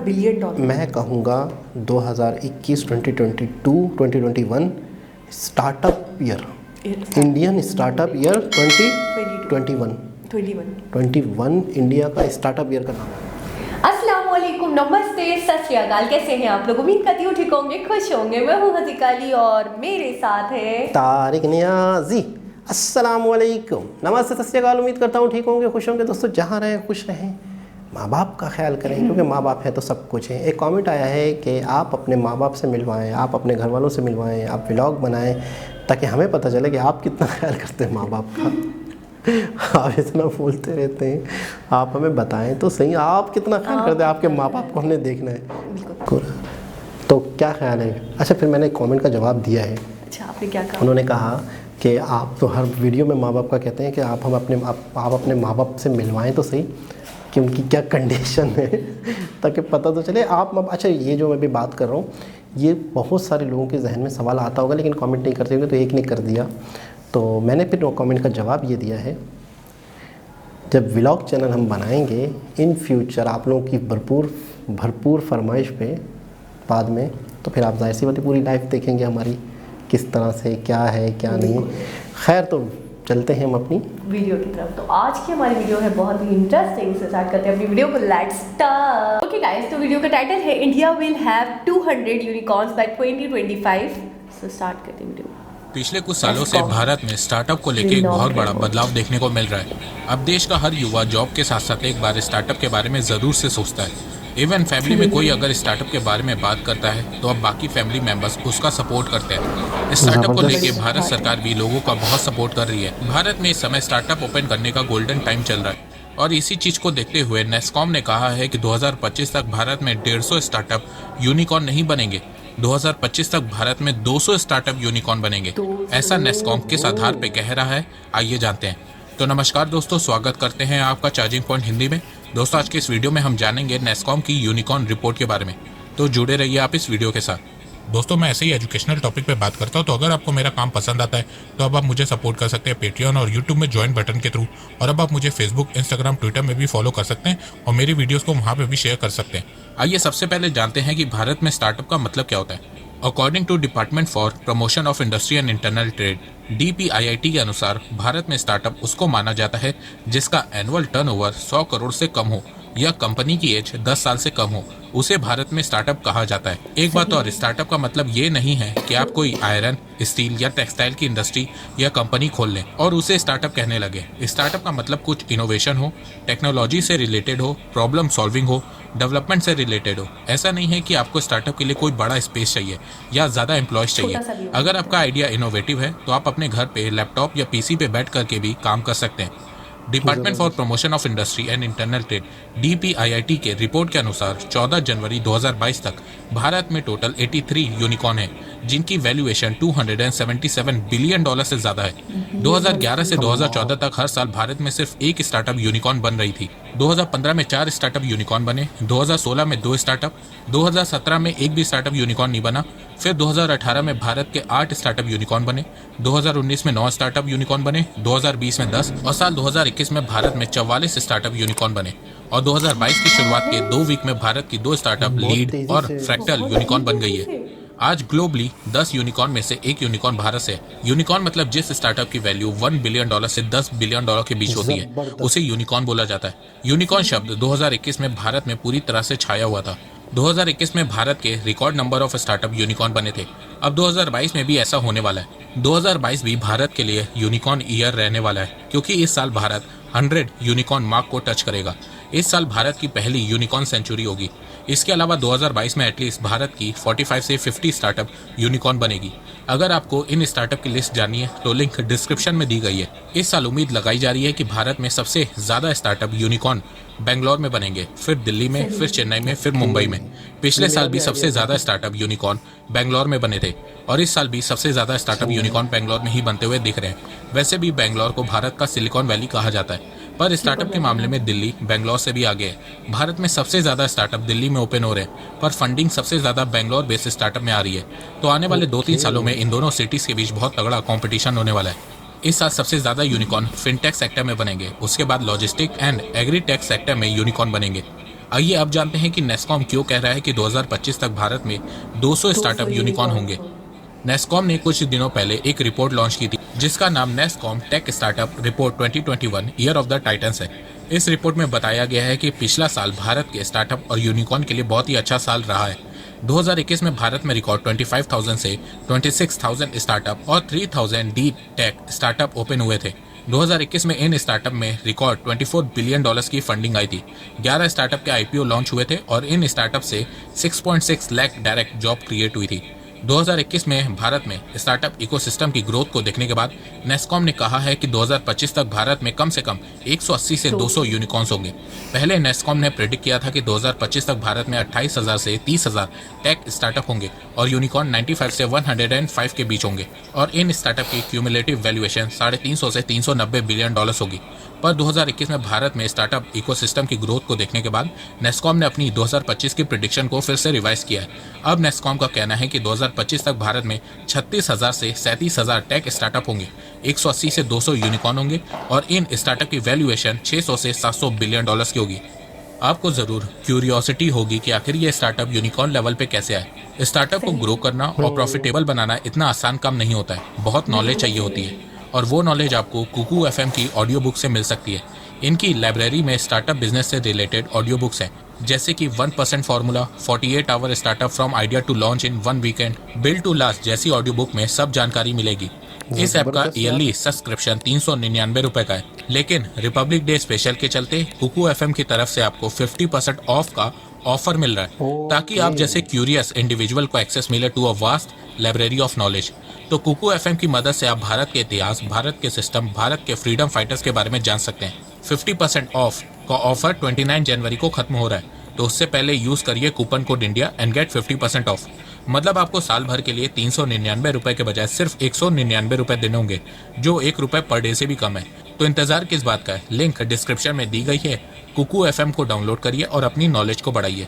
Billion. मैं कहूँगा 2021, 2022, 2021 startup year, Indian startup year 2021 India का स्टार्टअप ईयर का नाम है। अस्सलामुअलैकुम, नमस्ते, सत श्री अकाल। कैसे हैं आप लोग? उम्मीद करती हूँ ठीक होंगे, खुश होंगे। मैं हूँ हज़ीका अली और मेरे साथ है तारिक नियाजी। अस्सलामुअलैकुम, नमस्ते, सत श्री अकाल। उम्मीद करता हूँ ठीक होंगे, खुश होंगे। दोस्तों, जहाँ रहें खुश रहें, माँ बाप का ख्याल करें, क्योंकि माँ बाप है तो सब कुछ है। एक कमेंट आया है कि आप अपने माँ बाप से मिलवाएं, आप अपने घर वालों से मिलवाएं, आप व्लॉग बनाएं, ताकि हमें पता चले कि आप कितना ख्याल करते हैं माँ बाप का। आप इतना बोलते रहते हैं, आप हमें बताएं तो सही, आप कितना ख्याल करते हैं। आपके माँ बाप को हमने देखना है, तो क्या ख्याल है? अच्छा, फिर मैंने कमेंट का जवाब दिया है। अच्छा, आपने क्या कहा? उन्होंने कहा कि आप तो हर वीडियो में माँ बाप का कहते हैं कि आप अपने माँ बाप से मिलवाएं तो सही कि उनकी क्या कंडीशन है, ताकि पता तो चले आप। अच्छा, ये जो मैं भी बात कर रहा हूँ, ये बहुत सारे लोगों के जहन में सवाल आता होगा, लेकिन कमेंट नहीं करते होंगे, तो एक ने कर दिया, तो मैंने फिर कमेंट का जवाब ये दिया है, जब व्लॉग चैनल हम बनाएंगे इन फ्यूचर आप लोगों की भरपूर फरमाइश पे बाद में, तो फिर आप जाहिर सी बात है पूरी लाइफ देखेंगे हमारी किस तरह से क्या है क्या नहीं। खैर, तो चलते हैं हम अपनी वीडियो की तरफ। तो आज की हमारी वीडियो है बहुत ही इंटरेस्टिंग। से स्टार्ट करते हैं अपनी वीडियो को। Let's start. ओके गाइस, तो वीडियो का टाइटल है India will have 200 unicorns by 2025। So start करते हैं वीडियो। पिछले कुछ सालों से भारत में स्टार्टअप को लेकर एक बहुत बड़ा बदलाव देखने को मिल रहा है। अब देश का हर युवा जॉब के साथ साथ एक बार स्टार्टअप के बारे में ज़रूर से सोचता है। इवन फैमिली में कोई अगर स्टार्टअप के बारे में बात करता है तो अब बाकी फैमिली मेंबर्स उसका सपोर्ट करते हैं। स्टार्टअप को लेकर भारत सरकार भी लोगों का बहुत सपोर्ट कर रही है। भारत में इस समय स्टार्टअप ओपन करने का गोल्डन टाइम चल रहा है, और इसी चीज को देखते हुए नेस्कॉम ने कहा है कि 2025 तक भारत में 150 स्टार्टअप यूनिकॉर्न नहीं बनेंगे, 2025 तक भारत में 200 स्टार्टअप यूनिकॉर्न बनेंगे। ऐसा नेस्कॉम किस आधार पे कह रहा है, आइए जानते हैं। तो नमस्कार दोस्तों, स्वागत करते हैं आपका चार्जिंग पॉइंट हिंदी में। दोस्तों, आज के इस वीडियो में हम जानेंगे नेस्कॉम की यूनिकॉर्न रिपोर्ट के बारे में, तो जुड़े रहिए आप इस वीडियो के साथ। दोस्तों, मैं ऐसे ही एजुकेशनल टॉपिक पे बात करता हूँ, तो अगर आपको मेरा काम पसंद आता है तो अब आप मुझे सपोर्ट कर सकते हैं पेट्रियन और यूट्यूब में ज्वाइन बटन के थ्रू, और अब आप मुझे फेसबुक, इंस्टाग्राम, ट्विटर में भी फॉलो कर सकते हैं और मेरी वीडियोस को वहाँ पे भी शेयर कर सकते हैं। आइए सबसे पहले जानते हैं कि भारत में स्टार्टअप का मतलब क्या होता है। According to department for promotion of industry and internal trade DPIIT के अनुसार भारत में स्टार्टअप उसको माना जाता है जिसका एनुअल टर्नओवर 100 करोड़ से कम हो या कंपनी की एज 10 साल से कम हो, उसे भारत में स्टार्टअप कहा जाता है। एक बात और, स्टार्टअप का मतलब ये नहीं है कि आप कोई आयरन, स्टील या टेक्सटाइल की इंडस्ट्री या कंपनी खोल लें और उसे स्टार्टअप कहने लगे। स्टार्टअप का मतलब कुछ इनोवेशन हो, टेक्नोलॉजी से रिलेटेड हो, प्रॉब्लम सॉल्विंग हो, डेवलपमेंट से रिलेटेड हो। ऐसा नहीं है कि आपको स्टार्टअप के लिए कोई बड़ा स्पेस चाहिए या ज़्यादा एम्प्लॉयज चाहिए। अगर आपका आइडिया इनोवेटिव है तो आप अपने घर पे लैपटॉप या PC पे बैठ करके भी काम कर सकते हैं। Department for promotion of industry and internal trade DPIIT के रिपोर्ट के अनुसार 14 जनवरी 2022 तक भारत में टोटल 83 यूनिकॉर्न है, जिनकी वैल्यूएशन $277 बिलियन से ज़्यादा है। 2011 से 2014 तक हर साल भारत में सिर्फ एक स्टार्टअप यूनिकॉर्न बन रही थी। 2015 में 4 स्टार्टअप यूनिकॉर्न बने, 2016 में 2 स्टार्टअप, 2017 में एक भी स्टार्टअप यूनिकॉर्न नहीं बना, फिर 2018 में भारत के 8 स्टार्टअप यूनिकॉर्न बने, 2019 में 9 स्टार्टअप यूनिकॉर्न बने, 2020 में 10 और साल 2021 में भारत में 44 स्टार्टअप यूनिकॉर्न बने, और 2022 की शुरुआत के 2 वीक में भारत की 2 स्टार्टअप लीड और फ्रैक्टल यूनिकॉर्न बन गई है। आज ग्लोबली 10 यूनिकॉर्न में से एक यूनिकॉर्न भारत से है। यूनिकॉर्न मतलब जिस स्टार्टअप की वैल्यू $1 बिलियन से $10 बिलियन के बीच होती है, उसे यूनिकॉर्न बोला जाता है। यूनिकॉर्न शब्द 2021 में भारत में पूरी तरह से छाया हुआ था। 2021 में भारत के record number of startup unicorn बने थे। अब 2022 में भी ऐसा होने वाला है। 2022 भी भारत के लिए यूनिकॉर्न ईयर रहने वाला है, क्योंकि इस साल भारत 100 यूनिकॉर्न मार्क को टच करेगा। इस साल भारत की पहली यूनिकॉर्न सेंचुरी होगी। इसके अलावा 2022 में एटलीस्ट भारत की 45 से 50 स्टार्टअप यूनिकॉर्न बनेगी। अगर आपको इन स्टार्टअप की लिस्ट जाननी है तो लिंक डिस्क्रिप्शन में दी गई है। इस साल उम्मीद लगाई जा रही है कि भारत में सबसे ज़्यादा स्टार्टअप यूनिकॉर्न बेंगलोर में बनेंगे, फिर दिल्ली में, फिर चेन्नई में, फिर मुंबई में। पिछले साल भी सबसे ज़्यादा स्टार्टअप यूनिकॉर्न बेंगलोर में बने थे, और इस साल भी सबसे ज़्यादा स्टार्टअप यूनिकॉर्न बेंगलोर में ही बनते हुए दिख रहे हैं। वैसे भी बेंगलोर को भारत का सिलिकॉन वैली कहा जाता है, पर स्टार्टअप के मामले में दिल्ली बेंगलोर से भी आगे है। भारत में सबसे ज़्यादा स्टार्टअप दिल्ली में ओपन हो रहे हैं, पर फंडिंग सबसे ज़्यादा बेंगलोर बेस्ड स्टार्टअप में आ रही है। तो आने वाले 2-3 सालों में इन दोनों सिटीज़ के बीच बहुत तगड़ा कॉम्पिटिशन होने वाला है। इस साल सबसे ज़्यादा यूनिकॉर्न फिनटेक सेक्टर में बनेंगे, उसके बाद लॉजिस्टिक एंड एग्रीटेक सेक्टर में यूनिकॉर्न बनेंगे। आइए अब जानते हैं कि नेस्कॉम क्यों कह रहा है कि 2025 तक भारत में 200 स्टार्टअप यूनिकॉर्न होंगे। नेस्कॉम ने कुछ दिनों पहले एक रिपोर्ट लॉन्च की थी जिसका नाम NASSCOM tech startup report 2021 year of the titans है। इस रिपोर्ट में बताया गया है कि पिछला साल भारत के स्टार्टअप और यूनिकॉर्न के लिए बहुत ही अच्छा साल रहा है। 2021 में भारत में रिकॉर्ड 25,000 से 26,000 स्टार्टअप और 3,000 डीप टेक स्टार्टअप ओपन हुए थे। 2021 में इन स्टार्टअप में रिकॉर्ड $24 बिलियन की फंडिंग आई थी। 11 स्टार्टअप के आईपीओ लॉन्च हुए थे और इन स्टार्टअप से 6.6 लाख डायरेक्ट जॉब क्रिएट हुई थी। 2021 में भारत में स्टार्टअप इकोसिस्टम की ग्रोथ को देखने के बाद नेस्कॉम ने कहा है कि 2025 तक भारत में कम से कम 180 से 200 यूनिकॉर्न्स होंगे। पहले नेस्कॉम ने प्रेडिक्ट किया था कि 2025 तक भारत में 28,000 से 30,000 टेक स्टार्टअप होंगे और यूनिकॉर्न 95 से 105 के बीच होंगे और इन स्टार्टअप की क्यूमुलेटिव वैल्यूएशन 350 से 390 बिलियन डॉलर होगी। पर 2021 में भारत में स्टार्टअप इकोसिस्टम की ग्रोथ को देखने के बाद नेस्कॉम ने अपनी 2025 की प्रेडिक्शन को फिर से रिवाइज किया है। अब नेस्कॉम का कहना है कि 2025 तक भारत में 36,000 से 37,000 टेक स्टार्टअप होंगे, 180 से 200 यूनिकॉर्न होंगे और इन स्टार्टअप की वैल्यूएशन 600 से 700 बिलियन डॉलर की होगी। आपको जरूर क्यूरियोसिटी होगी कि आखिर ये स्टार्टअप यूनिकॉर्न लेवल पे कैसे आए। स्टार्टअप को ग्रो करना और प्रॉफिटेबल बनाना इतना आसान काम नहीं होता है, बहुत नॉलेज चाहिए होती है और वो नॉलेज आपको कुकू एफएम की ऑडियो बुक से मिल सकती है। इनकी लाइब्रेरी में स्टार्टअप बिजनेस से रिलेटेड ऑडियो बुक्स हैं जैसे कि 1% formula, 48 hour startup from idea to launch in 1 weekend, build to last जैसी ऑडियो बुक में सब जानकारी मिलेगी। इस ऐप का ईयरली सब्सक्रिप्शन 399 रुपए का है, लेकिन रिपब्लिक डे स्पेशल के चलते कुकू एफएम की तरफ से आपको 50% ऑफ का ऑफर मिल रहा है ताकि आप जैसे क्यूरियस इंडिविजुअल को एक्सेस मिले to a vast library of knowledge. तो कुकू एफएम की मदद से आप भारत के इतिहास, भारत के सिस्टम, भारत के फ्रीडम फाइटर्स के बारे में जान सकते हैं। 50% ऑफ का ऑफर 29 जनवरी को खत्म हो रहा है, तो उससे पहले यूज करिए coupon code India and get 50% off. मतलब आपको साल भर के लिए 399 रुपए के बजाय सिर्फ 199 रुपए देने होंगे, जो ₹1 पर डे से भी कम है। तो इंतजार किस बात का है? लिंक डिस्क्रिप्शन में दी गई है। कुकू एफएम को डाउनलोड करिए और अपनी नॉलेज को बढ़ाइए।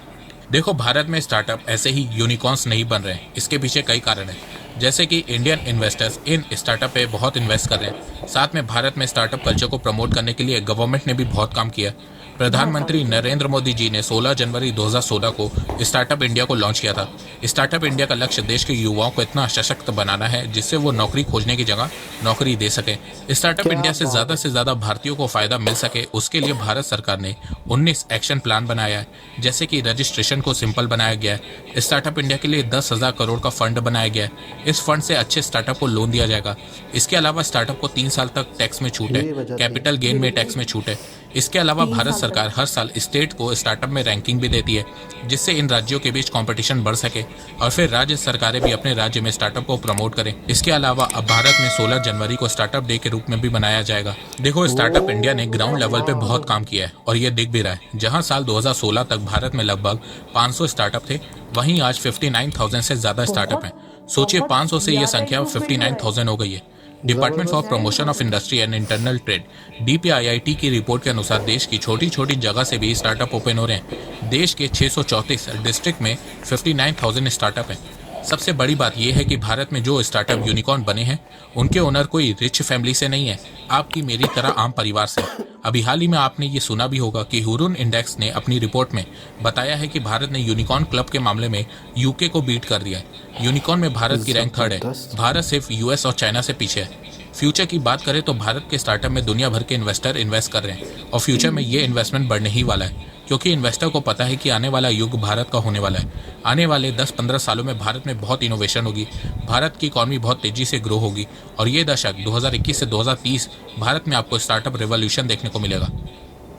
देखो, भारत में स्टार्टअप ऐसे ही यूनिकॉर्न्स नहीं बन रहे हैं, इसके पीछे कई कारण हैं, जैसे कि इंडियन इन्वेस्टर्स इन स्टार्टअप पे बहुत इन्वेस्ट कर रहे हैं। साथ में भारत में स्टार्टअप कल्चर को प्रमोट करने के लिए गवर्नमेंट ने भी बहुत काम किया। प्रधानमंत्री नरेंद्र मोदी जी ने 16 जनवरी 2016 को स्टार्टअप इंडिया को लॉन्च किया था। स्टार्टअप इंडिया का लक्ष्य देश के युवाओं को इतना सशक्त बनाना है जिससे वो नौकरी खोजने की जगह नौकरी दे सके। स्टार्टअप इंडिया से ज़्यादा भारतीयों को फायदा मिल सके, उसके लिए भारत सरकार ने 19 एक्शन प्लान बनाया है, जैसे कि रजिस्ट्रेशन को सिंपल बनाया गया है। स्टार्टअप इंडिया के लिए 10,000 करोड़ का फंड बनाया गया है। इस फंड से अच्छे स्टार्टअप को लोन दिया जाएगा। इसके अलावा स्टार्टअप को 3 साल तक टैक्स में छूट है, कैपिटल गेन में टैक्स में छूट है। इसके अलावा भारत सरकार हर साल स्टेट को स्टार्टअप में रैंकिंग भी देती है, जिससे इन राज्यों के बीच कंपटीशन बढ़ सके और फिर राज्य सरकारें भी अपने राज्य में स्टार्टअप को प्रमोट करें। इसके अलावा अब भारत में 16 जनवरी को स्टार्टअप डे के रूप में भी मनाया जाएगा। देखो, स्टार्टअप इंडिया ने ग्राउंड लेवल पे बहुत काम किया है और ये दिख भी रहा है। जहां साल 2016 तक भारत में लगभग 500 स्टार्टअप थे, वहीं आज 59,000 से ज्यादा स्टार्टअप हैं। सोचिए, 500 से ये संख्या 59,000 हो गई है। Department for promotion of industry and internal trade DPIIT की रिपोर्ट के अनुसार देश की छोटी छोटी जगह से भी स्टार्टअप ओपन हो रहे हैं। देश के 634 डिस्ट्रिक्ट में 59,000 स्टार्टअप हैं। सबसे बड़ी बात यह है कि भारत में जो स्टार्टअप यूनिकॉर्न बने हैं उनके ओनर कोई रिच फैमिली से नहीं है, आपकी मेरी तरह आम परिवार से। अभी हाल ही में आपने ये सुना भी होगा कि हुरुन इंडेक्स ने अपनी रिपोर्ट में बताया है कि भारत ने यूनिकॉर्न क्लब के मामले में यूके को बीट कर दिया है। यूनिकॉर्न में भारत की रैंक 3rd है। भारत सिर्फ US और चाइना से पीछे है। फ्यूचर की बात करें तो भारत के स्टार्टअप में दुनिया भर के इन्वेस्टर इन्वेस्ट कर रहे हैं और फ्यूचर में ये इन्वेस्टमेंट बढ़ने ही वाला है, क्योंकि इन्वेस्टर को पता है कि आने वाला युग भारत का होने वाला है। आने वाले 10-15 सालों में भारत में बहुत इनोवेशन होगी, भारत की इकॉनमी बहुत तेजी से ग्रो होगी और ये दशक 2021 से 2030 भारत में आपको स्टार्टअप रेवोल्यूशन देखने को मिलेगा।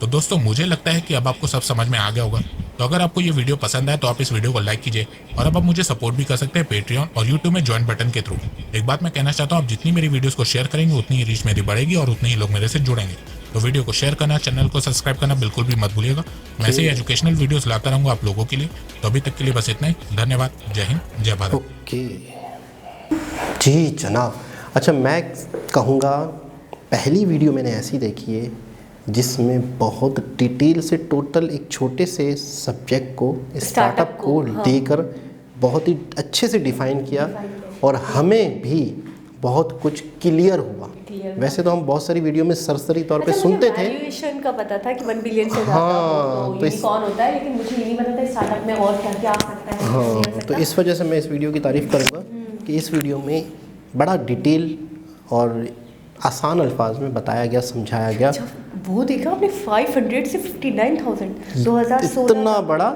तो दोस्तों, मुझे लगता है कि अब आपको सब समझ में आ गया होगा। तो अगर आपको ये वीडियो पसंद आए तो आप इस वीडियो को लाइक कीजिए और अब आप मुझे सपोर्ट भी कर सकते हैं पेट्रियन और यूट्यूब में ज्वाइन बटन के थ्रू। एक बात मैं कहना चाहता हूँ, आप जितनी मेरी वीडियोस को शेयर करेंगे उतनी ही रीच मेरी बढ़ेगी और उतने ही लोग मेरे से जुड़ेंगे। तो वीडियो को शेयर करना, चैनल को सब्सक्राइब करना बिल्कुल भी मत भूलिएगा। मैं ऐसे ही एजुकेशनल वीडियोस लाता रहूँगा आप लोगों के लिए। तो अभी तक के लिए बस इतना ही। धन्यवाद। जय हिंद, जय भारत। ओके जी जनाब। अच्छा, मैं कहूँगा पहली वीडियो मैंने ऐसी देखी है जिसमें बहुत डिटेल से टोटल एक छोटे से सब्जेक्ट को, स्टार्टअप को लेकर बहुत ही अच्छे से डिफाइन किया और हमें भी बहुत कुछ क्लियर हुआ। वैसे तो हम बहुत सारी वीडियो में सरसरी तौर पे सुनते थे, वैल्यूएशन का पता था कि 1 बिलियन से ज़्यादा हाँ, तो यूनिकॉर्न होता है, लेकिन मुझे ये नहीं पता था स्टार्टअप में और क्या क्या आ सकता है। हाँ, तो इस वजह से मैं इस वीडियो की तारीफ़ करूँगा कि इस वीडियो में बड़ा डिटेल और आसान अल्फाज में बताया गया, समझाया गया। अच्छा, वो देखा आपने 500 से 59,000 2016 इतना बड़ा,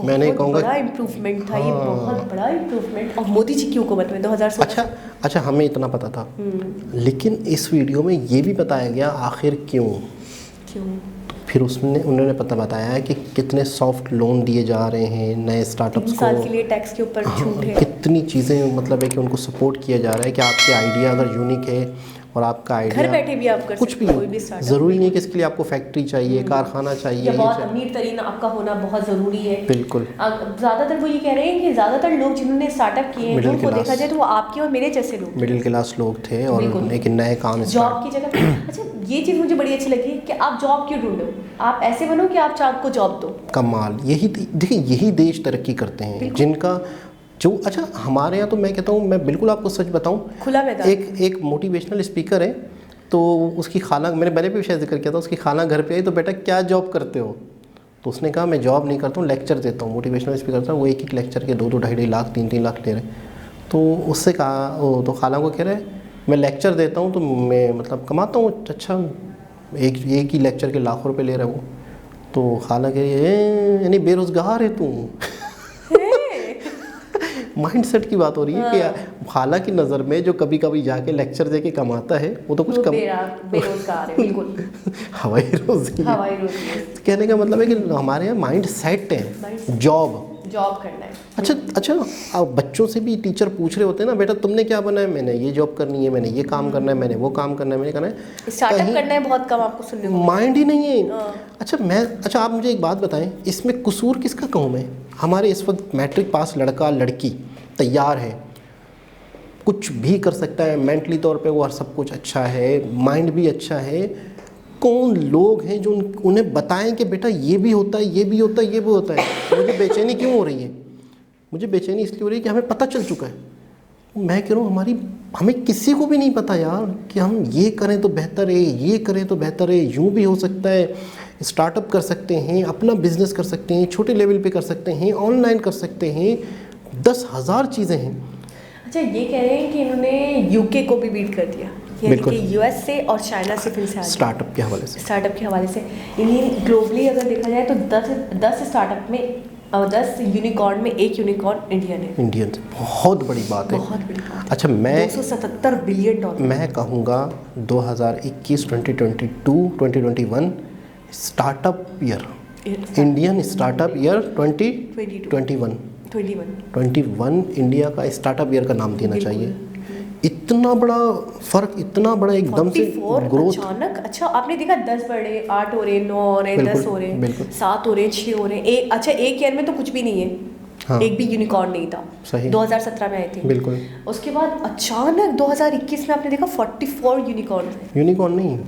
मैंने कहूँगा बड़ा इम्प्रूवमेंट था ये, बहुत बड़ा इम्प्रूवमेंट। और मोदी जी की हुकूमत में 2016। अच्छा हमें इतना पता था, लेकिन इस वीडियो में ये भी बताया गया आखिर क्यों। फिर उन्होंने बताया है कि कितने सॉफ्ट लोन दिए जा रहे हैं नए स्टार्टअप्स को, 3 साल के लिए टैक्स के ऊपर छूट है, कितनी चीज़ें, मतलब है कि उनको सपोर्ट किया जा रहा है कि आपके आइडिया अगर यूनिक है और आपका आइडिया घर बैठे भी आप कर कुछ सकते भी, कोई भी स्टार्टअप, ज़रूरी नहीं कि इसके लिए आपको फैक्ट्री चाहिए, कारखाना चाहिए, या बहुत अमीर तरीन आपका होना बहुत ज़रूरी है। बिल्कुल। ज़्यादातर वो ये कह रहे हैं कि ज़्यादातर लोग जिन्होंने स्टार्टअप किए हैं उनको देखा जाए तो वो आपके और मेरे जैसे लोग, मिडिल क्लास लोग थे और लेकिन नए काम जॉब की जगह। अच्छा, ये चीज़ मुझे बड़ी अच्छी लगी कि आप जॉब क्यों ढूंढो, आप ऐसे बनो कि आप चार को जॉब दो। कमाल, यही देखिए, यही देश तरक्की करते हैं जिनका जो, अच्छा हमारे यहाँ तो मैं कहता हूँ, मैं बिल्कुल आपको सच बताऊँ, खुला मैदान। एक मोटिवेशनल स्पीकर है, तो उसकी खाला, मैंने पहले भी शायद जिक्र किया था, उसकी खाला घर पे आई तो बेटा क्या जॉब करते हो, तो उसने कहा मैं जॉब नहीं करता हूँ, लेक्चर देता हूँ, मोटिवेशनल स्पीकर था वो। एक लेक्चर के 2-2 ढाई लाख 3-3 लाख ले रहे। तो उससे कहा, तो खाला को कह रहे मैं लेक्चर देता हूँ तो मैं मतलब कमाता हूँ, अच्छा एक ही लेक्चर के लाखों रुपये ले रहे हो। तो खाला कह रही है यानी बेरोज़गार है तू। माइंडसेट की बात हो रही है कि खाला की नज़र में जो कभी कभी जाके लेक्चर दे के कमाता है वो तो कुछ कम बेरोजगार है, बिल्कुल हवाई रोजी। कहने का मतलब है कि हमारे यहाँ माइंड सेट है जॉब करना है। अच्छा अब बच्चों से भी टीचर पूछ रहे होते हैं ना, बेटा तुमने क्या बना है, मैंने ये जॉब करनी है, मैंने ये काम करना है, मैंने वो काम करना है, मैंने करना है, स्टार्टअप करना है, बहुत कम आपको सुनने को, माइंड ही नहीं है। अच्छा आप मुझे एक बात बताएं, इसमें कसूर किसका कहूँ मैं? हमारे इस वक्त मैट्रिक पास लड़का लड़की तैयार है, कुछ भी कर सकता है, मेंटली तौर पे वो सब कुछ अच्छा है, माइंड भी अच्छा है। कौन लोग हैं जो उन्हें बताएं कि बेटा ये भी होता है, ये भी होता है, ये भी होता है। मुझे बेचैनी क्यों हो रही है? मुझे बेचैनी इसलिए हो रही है कि हमें पता चल चुका है। मैं कह रहा हूँ हमें किसी को भी नहीं पता यार कि हम ये करें तो बेहतर है, ये करें तो बेहतर है, यूँ भी हो सकता है, स्टार्टअप कर सकते हैं, अपना बिजनेस कर सकते हैं, छोटे लेवल पे कर सकते हैं, ऑनलाइन कर सकते हैं, 10,000 चीज़ें हैं। अच्छा, ये कह रहे हैं कि इन्होंने यूके को भी बीट कर दिया, बिल्कुल, यूएस से और चाइना से फिर से स्टार्टअप के हवाले से इन्हें ग्लोबली अगर देखा जाए तो 10 स्टार्टअप में और 10 यूनिकॉर्न में एक यूनिकॉर्न इंडियन से बहुत बड़ी बात है, बहुत बड़ी बात। अच्छा, मैं 277 बिलियन डॉलर मैं कहूँगा 2021, 2022, 2021 startup year, Indian startup year 2021 India का स्टार्टअप ईयर का नाम देना चाहिए। इतना बड़ा फर्क, इतना बड़ा एकदम से ग्रोथ अचानक। अच्छा, आपने देखा 10 बड़े, 8 हो रहे, 9 हो रहे, 10 हो रहे, 7 हो रहे, 6 हो रहे, एक ईयर में तो कुछ भी नहीं है। हाँ। एक भी यूनिकॉर्न नहीं था। सही। 2017 में आए थे। बिल्कुल। उसके बाद अचानक 2021 में आपने देखा 44 यूनिकॉर्न नहीं,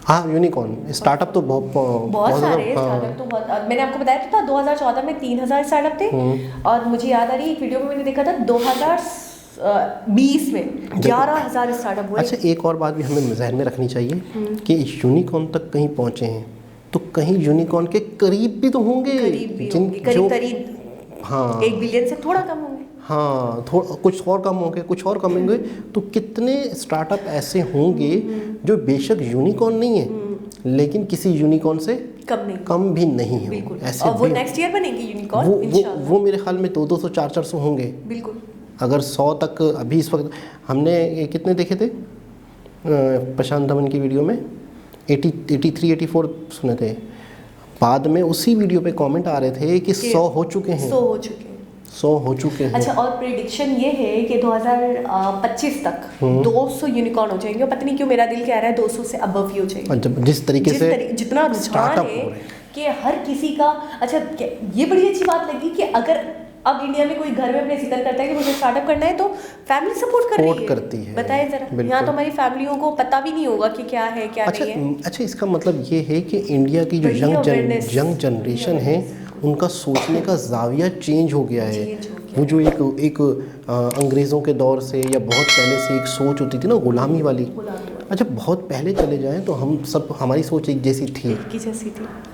हाँ यूनिकॉर्न स्टार्टअप तो बहुत सारे स्टार्टअप तो बहुत। मैंने आपको बताया था 2014 में 3,000 स्टार्टअप थे, और मुझे याद आ रही है एक वीडियो में मैंने देखा था 2020 में 11,000 स्टार्टअप हुए। अच्छा, एक और बात भी हमें ज़हन में रखनी चाहिए कि यूनिकॉर्न तक कहीं पहुँचे हैं तो कहीं यूनिकॉर्न के करीब भी तो होंगे, करीब हाँ 1 बिलियन से थोड़ा कम होंगे, हाँ कुछ और कम होंगे, कुछ और कम होंगे। तो कितने स्टार्टअप ऐसे होंगे जो बेशक यूनिकॉर्न नहीं है लेकिन किसी यूनिकॉर्न से कम भी नहीं है। ऐसे और वो नेक्स्ट ईयर बनेगी यूनिकॉर्न इंशाल्लाह। वो मेरे ख्याल में 200, 400 होंगे। बिल्कुल। अगर 100 तक अभी इस वक्त हमने कितने देखे थे प्रशांत धवन की वीडियो में 83, 84 सुने थे। बाद में उसी वीडियो पे कमेंट आ रहे थे कि 100 हो चुके हैं। 100 हो चुके हैं। अच्छा, और प्रेडिक्शन ये है कि 2025 तक 200 यूनिकॉर्न हो जाएंगे, और पता नहीं क्यों मेरा दिल कह रहा है 200 से अबव ही हो जाएंगे। जिस तरीके से जितना रुझान है कि हर किसी का। अच्छा, ये बड़ी अच्छी बात लगी कि अगर अब इंडिया में कोई घर में अपने जिक्र करता है कि मुझे स्टार्टअप करना है तो फैमिली सपोर्ट करती है। बताएं जरा, यहाँ तो हमारी फैमिलियों को पता भी नहीं होगा कि क्या है क्या नहीं है। अच्छा, इसका मतलब ये है कि इंडिया की जो यंग जनरेशन है उनका सोचने का जाविया चेंज हो गया है। वो जो एक अंग्रेज़ों के दौर से या बहुत पहले से एक सोच होती थी ना गुलामी वाली। अच्छा बहुत पहले चले जाएं तो हम सब हमारी सोच एक जैसी थी,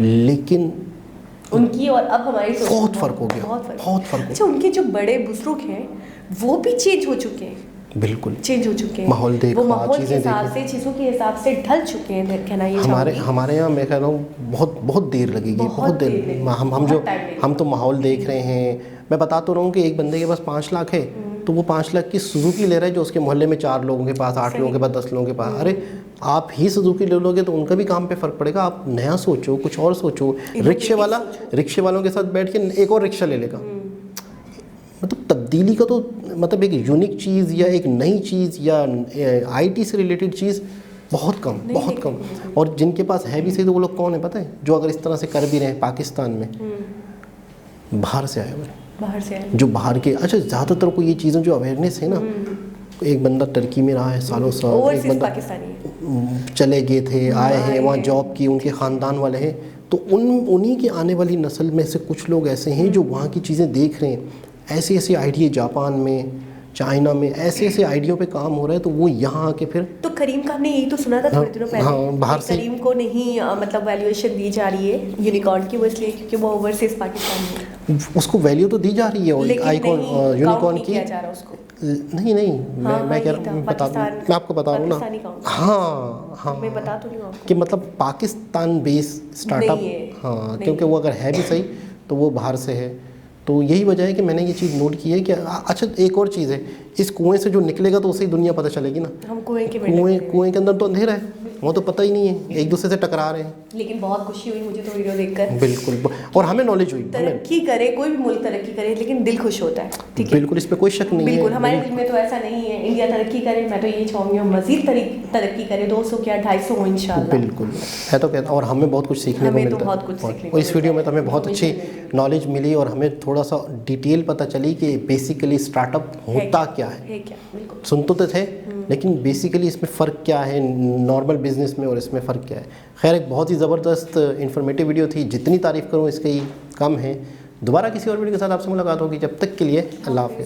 लेकिन उनकी और अब हमारी सोच बहुत फ़र्क हो गया, बहुत फ़र्क। अच्छा उनके जो बड़े बुजुर्ग हैं वो भी चेंज हो चुके हैं, बिल्कुल चेंज हो चुके हैं। माहौल देखो, वो माहौल के चीज़ें हिसाब से, चीज़ों के हिसाब से ढल चुके हैं, कहना ये हमारे यहाँ मैं कह रहा हूँ बहुत देर लगेगी, बहुत देर। हम तो माहौल देख रहे हैं। मैं बता तो रहा हूँ कि एक बंदे के पास 5 लाख है तो वो 5 लाख की सुजुकी ले रहा है जो उसके मोहल्ले में 4 लोगों के पास, 8 लोगों के पास, 10 लोगों के पास। अरे आप ही सुजुकी ले लोगे तो उनका भी काम पे फ़र्क पड़ेगा। आप नया सोचो, कुछ और सोचो। रिक्शे वालों के साथ बैठ के एक और रिक्शा ले लेगा। मतलब तब्दीली का तो मतलब एक यूनिक चीज़ या एक नई चीज़ या आईटी से रिलेटेड चीज़ बहुत कम। और जिनके पास है भी सही तो वो लोग कौन है पता है, जो अगर इस तरह से कर भी रहे हैं पाकिस्तान में, बाहर से आए हुए, जो बाहर के। अच्छा ज़्यादातर को ये चीज़ें जो अवेयरनेस है ना, एक बंदा टर्की में रहा है सालों साल, एक बंदा चले गए थे, आए हैं वहाँ जॉब की, उनके ख़ानदान वाले हैं, तो उन्हीं की आने वाली नस्ल में से कुछ लोग ऐसे हैं जो वहाँ की चीज़ें देख रहे हैं। ऐसे आइडिया जापान में, चाइना में ऐसे आइडियो पे काम हो रहा है, तो वो यहाँ आके फिर तो करीम का हमने यही तो सुना था थोड़े दिनों पहले। हाँ, बाहर से करीम को नहीं मतलब वैल्यूएशन दी जा रही है यूनिकॉर्न की, वो इसलिए क्योंकि वो ओवरसीज पाकिस्तान में उसको वैल्यू तो दी जा रही है आइकॉन यूनिकॉर्न की। नहीं मैं कह रहा हूँ, मैं आपको बता रहा हूँ ना। हाँ मैं बता तो रही हूँ कि मतलब पाकिस्तान बेस स्टार्टअप, हाँ, क्योंकि वो अगर है भी सही तो वो बाहर से है। तो यही वजह है कि मैंने ये चीज़ नोट की है कि अच्छा एक और चीज़ है, इस कुएं से जो निकलेगा तो उसे ही दुनिया पता चलेगी ना। हम कुएं के अंदर तो अंधेरा है, वो तो पता ही नहीं है, एक दूसरे से टकरा रहे हैं। लेकिन बहुत खुशी हुई मुझे तो वीडियो देखकर। बिल्कुल, और हमें नॉलेज हुई। तरक्की करे कोई भी मुल्क, तरक्की करे, लेकिन दिल खुश होता है। ठीक है, बिल्कुल, इस पे कोई शक नहीं है। बिल्कुल, हमारे दिल में तो ऐसा नहीं है इंडिया तरक्की करे, मैं तो यही चाहूँगी मज़ीद तरक्की करे, 200 क्या 250 हो इंशाल्लाह। बिल्कुल है तो कहता, और हमें बहुत कुछ सीखने को मिलता है। और इस वीडियो में तो हमें बहुत अच्छी नॉलेज मिली और हमें थोड़ा सा डिटेल पता चली कि बेसिकली स्टार्टअप होता क्या है। सुनते तो थे, लेकिन बेसिकली इसमें फ़र्क क्या है नॉर्मल बिजनेस में और इसमें फ़र्क क्या है। खैर, एक बहुत ही ज़बरदस्त इन्फॉर्मेटिव वीडियो थी, जितनी तारीफ़ करूँ इसकी कम है। दोबारा किसी और वीडियो के साथ आपसे मुलाकात होगी, जब तक के लिए अल्लाह हाफ़िज़।